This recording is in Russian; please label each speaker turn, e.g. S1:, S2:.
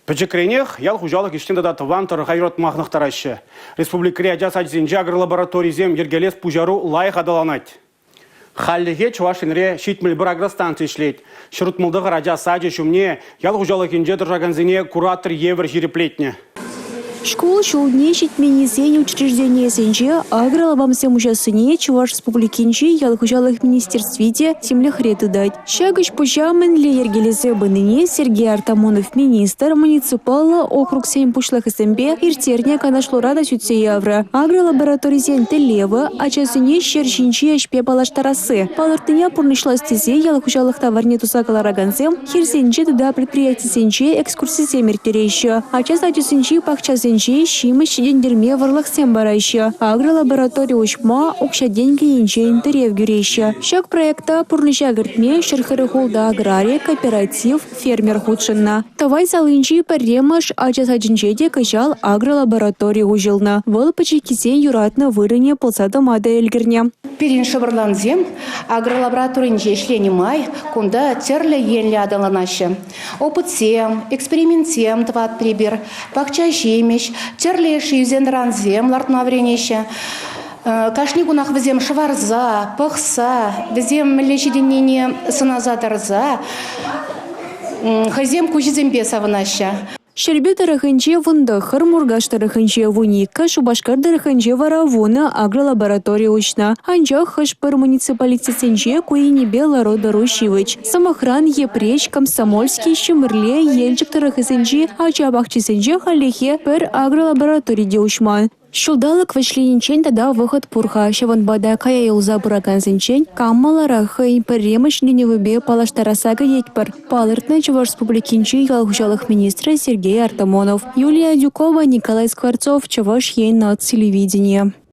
S1: Пәчекренех ял хужалық іштен дада тывантыр ғайрат мағнықтарашы. Республикари ажас ажзенжі агролабораторизем ергелес пужару лайық адаланать. Халлиге чувашинре шитміл бір агростанция шлейт. Шырутмылдығы ажас ажы шумне ял хужалық инже дыржаганзине куратор евр жиреплетне.
S2: Школ шоудне шитменезен учреждение сенже агролабамсем ужасыне Чуваш республикинчи ялхужалых министерствите землях реты дать. Шагыш пужамен ли ергелезе быныне Сергей Артамонов министр муниципала округ 7 пушлах СМБ иртерне канашло рада сютсе евро. Агролабораторизен телева ачасыне щерчинчи ашпе палаштарасы. Палыртыня пурнышластезе ялхужалых товарне тусакаларагансем хирсенче туда предприятие сенче экскурсизе мертерейші. Ачас ачасынчи пахчасен Шимыш дендерме варлахсем барайшы. Агролаборатория учма окша деньги инче интерьев гюрейші. Шак проекта пурныша гертме шерхары холда агрария кооператив фермер худшынна. Тавай салынчи парремаш ачас аджинчеде качал агролаборатория ужилна. Выл пачекисе юратна вырыне полсада мада эльгерне.
S3: Перин шабырланзем агролабораторин жешлене май, кунда терле енле адаланашы. Опытсем, экспериментсем тват прибер, пакча жемеш, терле шиюзен ранзем лартма вренеше. Кашни гунах везем шварза, пахса, везем лечеденение сыназадарза, хазем кучизем бесавынашы.
S2: Шербе тарахынче вунда хырмургаш тарахынче вуника шубашкар тарахынче варавуна агролаборатория учна. Анчах хашпыр муниципалитетенче куини белорода рушивыч. Самохран епреч комсомольский шымырле ельчик тарахысенче ачабахчисенче халехе пер агролаборатория деушман. Шулдалык вышленчен тада выход пурха. Шеван бада кая юлза буракансенчен каммалара хый премыш неневыбе палаштарасага етпар. Палыртна Чуваш республикинчи ялхужалых министра Сергей Артамонов. Юлия Дюкова, Николай Скворцов, Чуваш ейн на телевидение.